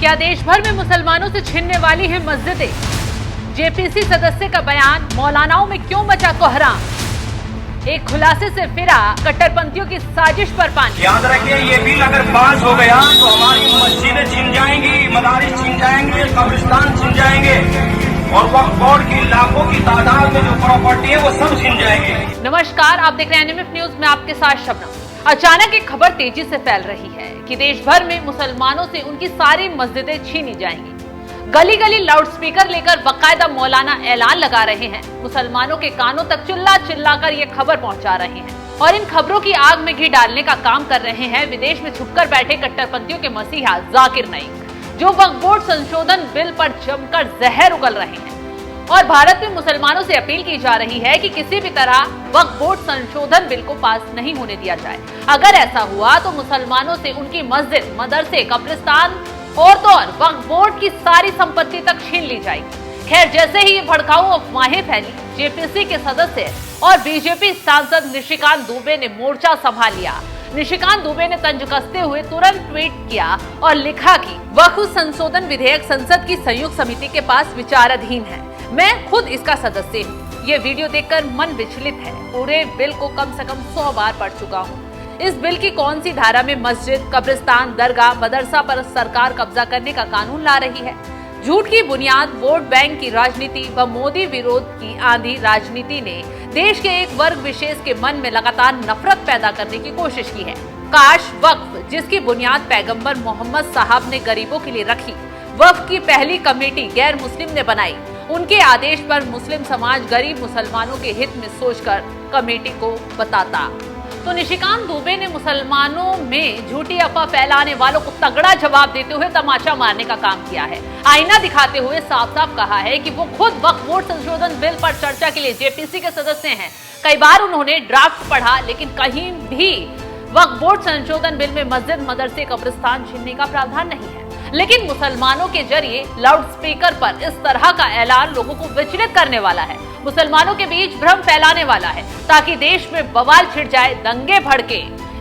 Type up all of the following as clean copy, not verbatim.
क्या देश भर में मुसलमानों से छिनने वाली है मस्जिदें? जेपीसी सदस्य का बयान, मौलानाओं में क्यों मचा कोहराम? एक खुलासे से फिरा कट्टरपंथियों की साजिश पर पानी। याद रखिए, ये बिल अगर पास हो गया तो हमारी मस्जिदें छिन जाएंगी, मदारिस छिन जाएंगे, कब्रिस्तान छिन जाएंगे और वक्फ बोर्ड की लाखों की तादाद में जो प्रॉपर्टी है वो सब छिन जाएंगे। नमस्कार, आप देख रहे हैं एनएमएफ न्यूज में आपके साथ शबनम। अचानक एक खबर तेजी से फैल रही है कि देश भर में मुसलमानों से उनकी सारी मस्जिदें छीनी जाएंगी। गली गली लाउडस्पीकर लेकर बाकायदा मौलाना ऐलान लगा रहे हैं, मुसलमानों के कानों तक चिल्ला चिल्ला कर ये खबर पहुंचा रहे हैं और इन खबरों की आग में घी डालने का काम कर रहे हैं विदेश में छुपकर बैठे कट्टरपंथियों के मसीहा जाकिर नाइक, जो वक्फ बोर्ड संशोधन बिल पर जमकर जहर उगल रहे हैं। और भारत में मुसलमानों से अपील की जा रही है कि किसी भी तरह वक्फ बोर्ड संशोधन बिल को पास नहीं होने दिया जाए। अगर ऐसा हुआ तो मुसलमानों से उनकी मस्जिद, मदरसे, कब्रिस्तान और तो और वक्फ बोर्ड की सारी संपत्ति तक छीन ली जाएगी। खैर, जैसे ही ये भड़काऊ अफवाहें फैली, जेपीसी के सदस्य और बीजेपी सांसद निशिकांत दुबे ने मोर्चा संभाल लिया। निशिकांत दुबे ने तंज कसते हुए तुरंत ट्वीट किया और लिखा कि वक्फ संशोधन विधेयक संसद की संयुक्त समिति के पास विचाराधीन है। मैं खुद इसका सदस्य हूँ। ये वीडियो देखकर मन विचलित है। पूरे बिल को कम से कम 100 बार पढ़ चुका हूँ। इस बिल की कौन सी धारा में मस्जिद, कब्रिस्तान, दरगाह, मदरसा पर सरकार कब्जा करने का कानून ला रही है? झूठ की बुनियाद, वोट बैंक की राजनीति व मोदी विरोध की आंधी राजनीति ने देश के एक वर्ग विशेष के मन में लगातार नफरत पैदा करने की कोशिश की है। काश वक्फ, जिसकी बुनियाद पैगंबर मोहम्मद साहब ने गरीबों के लिए रखी, वक्फ की पहली कमेटी गैर मुस्लिम ने बनाई, उनके आदेश पर मुस्लिम समाज गरीब मुसलमानों के हित में सोचकर कमेटी को बताता, तो निशिकांत दुबे ने मुसलमानों में झूठी अफवाह फैलाने वालों को तगड़ा जवाब देते हुए तमाचा मारने का काम किया है। आईना दिखाते हुए साफ साफ कहा है कि वो खुद वक्फ बोर्ड संशोधन बिल पर चर्चा के लिए जेपीसी के सदस्य हैं। कई बार उन्होंने ड्राफ्ट पढ़ा, लेकिन कहीं भी वक्फ बोर्ड संशोधन बिल में मस्जिद, मदरसे, कब्रिस्तान छीनने का प्रावधान नहीं है। लेकिन मुसलमानों के जरिए लाउडस्पीकर पर इस तरह का ऐलान लोगों को विचलित करने वाला है, मुसलमानों के बीच भ्रम फैलाने वाला है, ताकि देश में बवाल छिड़ जाए, दंगे भड़के।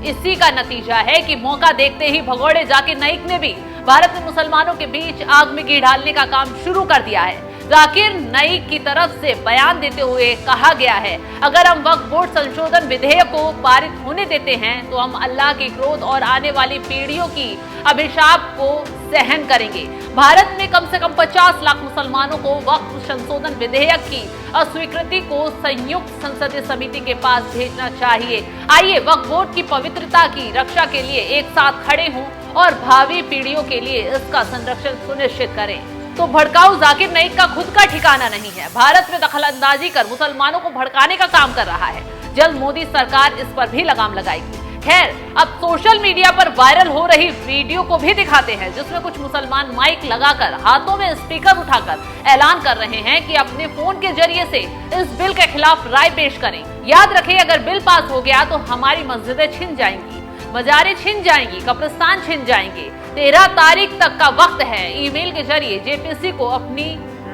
इसी का नतीजा है कि मौका देखते ही भगोड़े जाकिर नाइक ने भी भारत में मुसलमानों के बीच आग में घी डालने का काम शुरू कर दिया है। जाकिर नाइक की तरफ से बयान देते हुए कहा गया है, अगर हम वक्फ बोर्ड संशोधन विधेयक को पारित होने देते हैं तो हम अल्लाह के क्रोध और आने वाली पीढ़ियों की अभिशाप को सहन करेंगे। भारत में कम से कम 50 लाख मुसलमानों को वक्फ संशोधन विधेयक की अस्वीकृति को संयुक्त संसदीय समिति के पास भेजना चाहिए। आइए वक्फ बोर्ड की पवित्रता की रक्षा के लिए एक साथ खड़े हों और भावी पीढ़ियों के लिए इसका संरक्षण सुनिश्चित करें। तो भड़काऊ जाकिर नाइक का खुद का ठिकाना नहीं है। भारत में दखलंदाजी कर मुसलमानों को भड़काने का काम कर रहा है। जल्द मोदी सरकार इस पर भी लगाम लगाएगी। खैर, अब सोशल मीडिया पर वायरल हो रही वीडियो को भी दिखाते हैं, जिसमें कुछ मुसलमान माइक लगाकर हाथों में स्पीकर उठाकर ऐलान कर रहे हैं कि अपने फोन के जरिए से इस बिल के खिलाफ राय पेश करें। याद रखें, अगर बिल पास हो गया तो हमारी मस्जिदें छिन जाएंगी, मजारें छिन जाएंगी, कब्रिस्तान छिन जाएंगे। 13 तारीख तक का वक्त है। ईमेल के जरिए जेपीसी को अपनी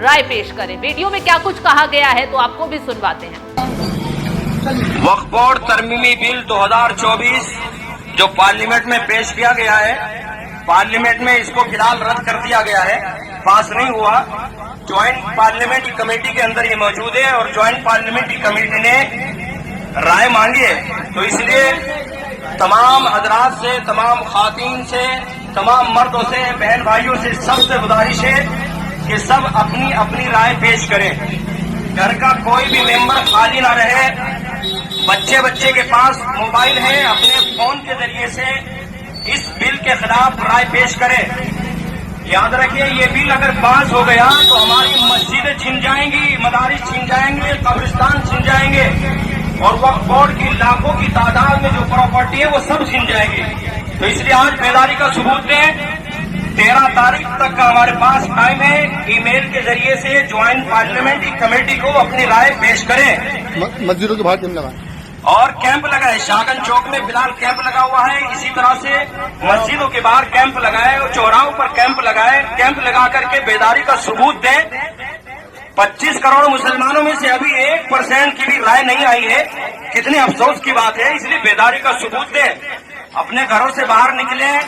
राय पेश करें। वीडियो में क्या कुछ कहा गया है तो आपको भी सुनवाते हैं। वक्फ बोर्ड तरमीमी बिल 2024 जो पार्लियामेंट में पेश किया गया है, पार्लियामेंट में इसको फिलहाल रद्द कर दिया गया है, पास नहीं हुआ। ज्वाइंट पार्लियामेंट्री कमेटी के अंदर ये मौजूद है और ज्वाइंट पार्लियामेंट्री कमेटी ने राय मांगी है, तो इसलिए तमाम हजरात से, तमाम खातीन से, तमाम मर्दों से, बहन भाइयों से सबसे गुजारिश है कि सब अपनी अपनी राय पेश करें। घर का कोई भी मेंबर खाली ना रहे। बच्चे के पास मोबाइल है, अपने फोन के जरिए से इस बिल के खिलाफ राय पेश करें। याद रखिए, ये बिल अगर पास हो गया तो हमारी मस्जिदें छिन जाएंगी, मदारिस छिन जाएंगे, कब्रिस्तान छिन जाएंगे और वक्फ बोर्ड की लाखों की तादाद में जो प्रॉपर्टी है वो सब छिन जाएगी। तो इसलिए आज बेदारी का सबूत दें। 13 तारीख तक का हमारे पास टाइम है। ईमेल के जरिए से ज्वाइंट पार्लियामेंट्री कमेटी को अपनी राय पेश करें। मस्जिदों के बाहर कैंप लगा और कैंप लगा है, शाहगंज चौक में फिलहाल कैंप लगा हुआ है। इसी तरह से मस्जिदों के बाहर कैंप लगाए और चौराहों पर कैंप लगाए। कैंप लगा करके बेदारी का सबूत दें। 25 करोड़ मुसलमानों में से अभी 1% की भी राय नहीं आई है। कितने अफसोस की बात है। इसलिए बेदारी का सबूत दें। अपने घरों से बाहर निकलें,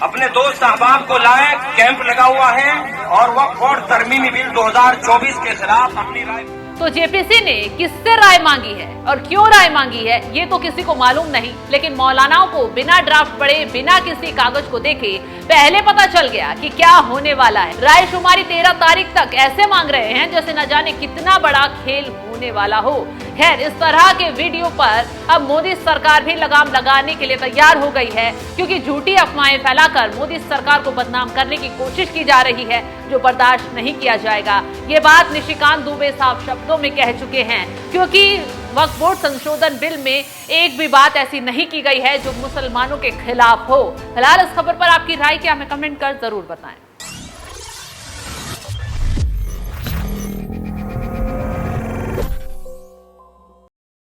अपने दोस्त अहबाब को लाए, कैंप लगा हुआ है और वक्फ बोर्ड तरमीमी बिल 2024 के खिलाफ अपनी राय। तो जेपीसी ने किससे राय मांगी है और क्यों राय मांगी है ये तो किसी को मालूम नहीं, लेकिन मौलानाओं को बिना ड्राफ्ट पढ़े, बिना किसी कागज को देखे पहले पता चल गया कि क्या होने वाला है। राय शुमारी 13 तारीख तक ऐसे मांग रहे हैं जैसे न जाने कितना बड़ा खेल होने वाला हो। खैर, इस तरह के वीडियो पर अब मोदी सरकार भी लगाम लगाने के लिए तैयार हो गई है, क्योंकि झूठी अफवाहें फैलाकर मोदी सरकार को बदनाम करने की कोशिश की जा रही है, जो बर्दाश्त नहीं किया जाएगा। ये बात निशिकांत दुबे साफ शब्दों में कह चुके हैं, क्योंकि वक्फ बोर्ड संशोधन बिल में एक भी बात ऐसी नहीं की गई है जो मुसलमानों के खिलाफ हो। फिलहाल इस खबर पर आपकी राय क्या, हमें कमेंट कर जरूर बताएं।